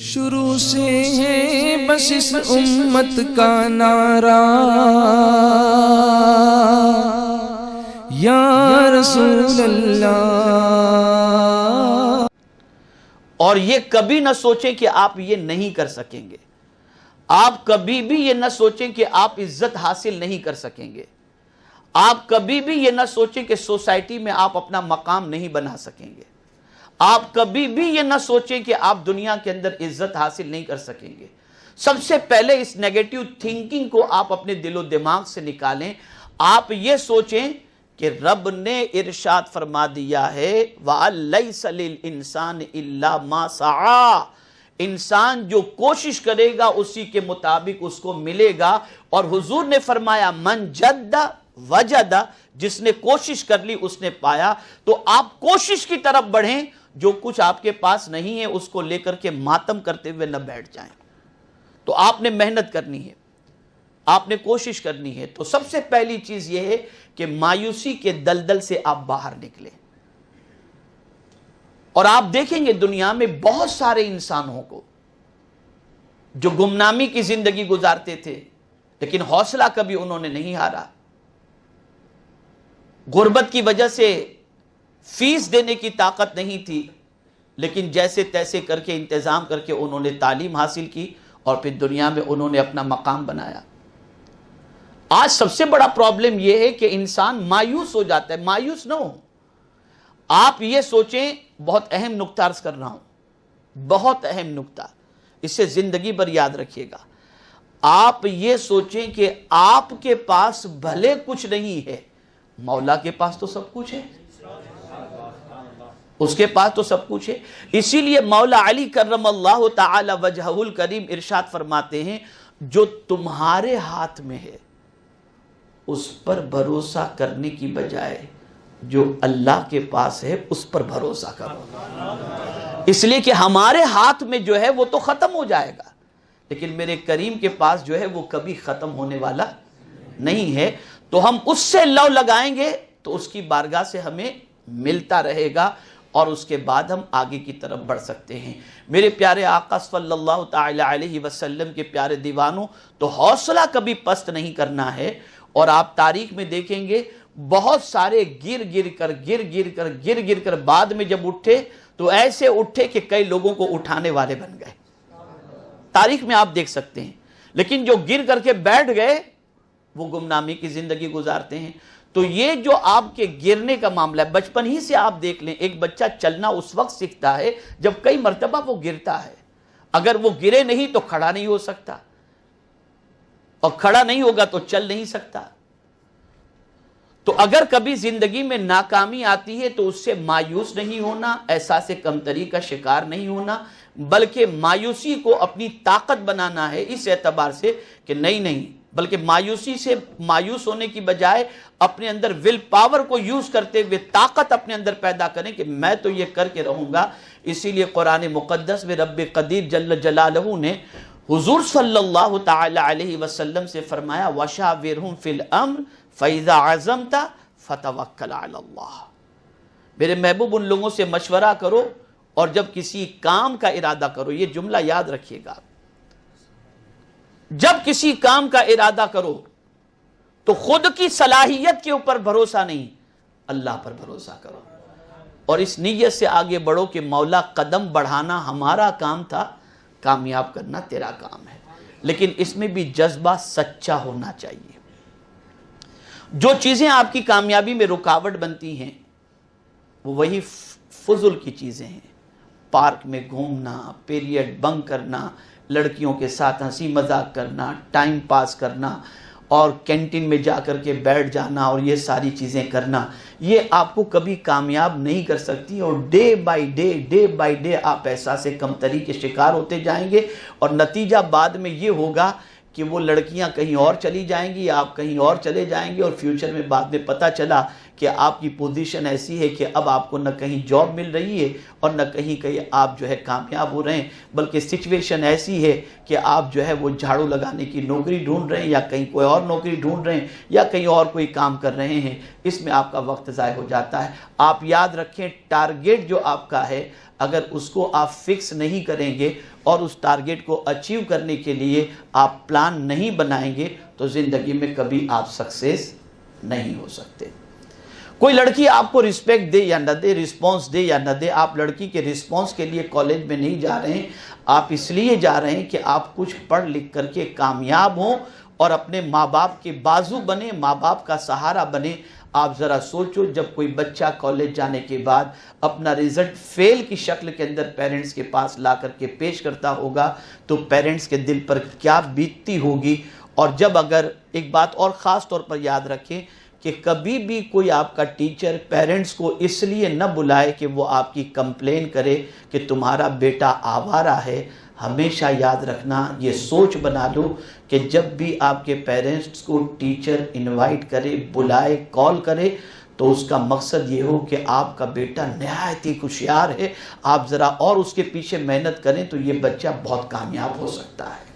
شروع سے ہے بس اس امت کا نعرہ یا رسول اللہ، اور یہ کبھی نہ سوچیں کہ آپ یہ نہیں کر سکیں گے. آپ کبھی بھی یہ نہ سوچیں کہ آپ عزت حاصل نہیں کر سکیں گے. آپ کبھی بھی یہ نہ سوچیں کہ سوسائٹی میں آپ اپنا مقام نہیں بنا سکیں گے. آپ کبھی بھی یہ نہ سوچیں کہ آپ دنیا کے اندر عزت حاصل نہیں کر سکیں گے. سب سے پہلے اس نیگیٹو تھنکنگ کو آپ اپنے دل و دماغ سے نکالیں. آپ یہ سوچیں کہ رب نے ارشاد فرما دیا ہے وَأَلَّيْسَ لِلْإِنسَانِ إِلَّا مَا سَعَى، انسان جو کوشش کرے گا اسی کے مطابق اس کو ملے گا. اور حضور نے فرمایا من جد وجد، جس نے کوشش کر لی اس نے پایا. تو آپ کوشش کی طرف بڑھیں، جو کچھ آپ کے پاس نہیں ہے اس کو لے کر کے ماتم کرتے ہوئے نہ بیٹھ جائیں. تو آپ نے محنت کرنی ہے، آپ نے کوشش کرنی ہے. تو سب سے پہلی چیز یہ ہے کہ مایوسی کے دلدل سے آپ باہر نکلیں. اور آپ دیکھیں گے دنیا میں بہت سارے انسانوں کو جو گمنامی کی زندگی گزارتے تھے لیکن حوصلہ کبھی انہوں نے نہیں ہارا. غربت کی وجہ سے فیس دینے کی طاقت نہیں تھی لیکن جیسے تیسے کر کے انتظام کر کے انہوں نے تعلیم حاصل کی اور پھر دنیا میں انہوں نے اپنا مقام بنایا. آج سب سے بڑا پرابلم یہ ہے کہ انسان مایوس ہو جاتا ہے. مایوس نہ ہو. آپ یہ سوچیں، بہت اہم نکتہ عرض کر رہا ہوں، بہت اہم نکتہ، اسے زندگی بھر یاد رکھیے گا. آپ یہ سوچیں کہ آپ کے پاس بھلے کچھ نہیں ہے، مولا کے پاس تو سب کچھ ہے، اس کے پاس تو سب کچھ ہے. اسی لیے مولا علی کرم اللہ تعالی وجہہ الکریم ارشاد فرماتے ہیں جو تمہارے ہاتھ میں ہے اس پر بھروسہ کرنے کی بجائے جو اللہ کے پاس ہے اس پر بھروسہ کرو. اس لیے کہ ہمارے ہاتھ میں جو ہے وہ تو ختم ہو جائے گا لیکن میرے کریم کے پاس جو ہے وہ کبھی ختم ہونے والا نہیں ہے. تو ہم اس سے لو لگائیں گے تو اس کی بارگاہ سے ہمیں ملتا رہے گا اور اس کے بعد ہم آگے کی طرف بڑھ سکتے ہیں. میرے پیارے آقا صلی اللہ تعالی علیہ وسلم کے پیارے دیوانوں، تو حوصلہ کبھی پست نہیں کرنا ہے. اور آپ تاریخ میں دیکھیں گے بہت سارے گر کر بعد میں جب اٹھے تو ایسے اٹھے کہ کئی لوگوں کو اٹھانے والے بن گئے. تاریخ میں آپ دیکھ سکتے ہیں. لیکن جو گر کر کے بیٹھ گئے وہ گمنامی کی زندگی گزارتے ہیں. تو یہ جو آپ کے گرنے کا معاملہ ہے، بچپن ہی سے آپ دیکھ لیں، ایک بچہ چلنا اس وقت سیکھتا ہے جب کئی مرتبہ وہ گرتا ہے. اگر وہ گرے نہیں تو کھڑا نہیں ہو سکتا، اور کھڑا نہیں ہوگا تو چل نہیں سکتا. تو اگر کبھی زندگی میں ناکامی آتی ہے تو اس سے مایوس نہیں ہونا، احساس کمتری کا شکار نہیں ہونا، بلکہ مایوسی کو اپنی طاقت بنانا ہے اس اعتبار سے کہ نہیں، بلکہ مایوسی سے مایوس ہونے کی بجائے اپنے اندر ول پاور کو یوز کرتے ہوئے طاقت اپنے اندر پیدا کریں کہ میں تو یہ کر کے رہوں گا. اسی لیے قرآن مقدس میں رب قدیر جل جلالہ نے حضور صلی اللہ تعالی علیہ وسلم سے فرمایا وَشَاوِرْهُمْ فِي الْأَمْرِ فَإِذَا عَزَمْتَ فَتَوَكَّلْ عَلَى اللَّهِ. میرے محبوب ان لوگوں سے مشورہ کرو اور جب کسی کام کا ارادہ کرو، یہ جملہ یاد رکھیے گا، جب کسی کام کا ارادہ کرو تو خود کی صلاحیت کے اوپر بھروسہ نہیں، اللہ پر بھروسہ کرو. اور اس نیت سے آگے بڑھو کہ مولا قدم بڑھانا ہمارا کام تھا، کامیاب کرنا تیرا کام ہے. لیکن اس میں بھی جذبہ سچا ہونا چاہیے. جو چیزیں آپ کی کامیابی میں رکاوٹ بنتی ہیں وہ وہی فضول کی چیزیں ہیں. پارک میں گھومنا، پیریڈ بنک کرنا، لڑکیوں کے ساتھ ہنسی مذاق کرنا، ٹائم پاس کرنا اور کینٹین میں جا کر کے بیٹھ جانا اور یہ ساری چیزیں کرنا، یہ آپ کو کبھی کامیاب نہیں کر سکتی. اور ڈے بائی ڈے آپ احساس کمتری کے شکار ہوتے جائیں گے اور نتیجہ بعد میں یہ ہوگا کہ وہ لڑکیاں کہیں اور چلی جائیں گی، آپ کہیں اور چلے جائیں گے اور فیوچر میں بعد میں پتہ چلا کہ آپ کی پوزیشن ایسی ہے کہ اب آپ کو نہ کہیں جاب مل رہی ہے اور نہ کہیں آپ جو ہے کامیاب ہو رہے ہیں، بلکہ سچویشن ایسی ہے کہ آپ جو ہے وہ جھاڑو لگانے کی نوکری ڈھونڈ رہے ہیں یا کہیں کوئی اور نوکری ڈھونڈ رہے ہیں یا کہیں اور کوئی کام کر رہے ہیں، اس میں آپ کا وقت ضائع ہو جاتا ہے۔ آپ یاد رکھیں، ٹارگیٹ جو آپ کا ہے اگر اس کو آپ فکس نہیں کریں گے اور اس ٹارگیٹ کو اچیو کرنے کے لیے آپ پلان نہیں بنائیں گے تو زندگی میں کبھی آپ سکسیس نہیں ہو سکتے۔ کوئی لڑکی آپ کو رسپیکٹ دے یا نہ دے، رسپانس دے یا نہ دے، آپ لڑکی کے رسپانس کے لیے کالج میں نہیں جا رہے ہیں، آپ اس لیے جا رہے ہیں کہ آپ کچھ پڑھ لکھ کر کے کامیاب ہوں اور اپنے ماں باپ کے بازو بنے، ماں باپ کا سہارا بنے۔ آپ ذرا سوچو، جب کوئی بچہ کالج جانے کے بعد اپنا رزلٹ فیل کی شکل کے اندر پیرنٹس کے پاس لا کر کے پیش کرتا ہوگا تو پیرنٹس کے دل پر کیا بیتتی ہوگی۔ اور جب اگر ایک بات اور خاص طور پر یاد رکھیں کہ کبھی بھی کوئی آپ کا ٹیچر پیرنٹس کو اس لیے نہ بلائے کہ وہ آپ کی کمپلین کرے کہ تمہارا بیٹا آوارہ ہے، ہمیشہ یاد رکھنا، یہ سوچ بنا لو کہ جب بھی آپ کے پیرنٹس کو ٹیچر انوائٹ کرے، بلائے، کال کرے تو اس کا مقصد یہ ہو کہ آپ کا بیٹا نہایت ہی ہوشیار ہے، آپ ذرا اور اس کے پیچھے محنت کریں تو یہ بچہ بہت کامیاب ہو سکتا ہے۔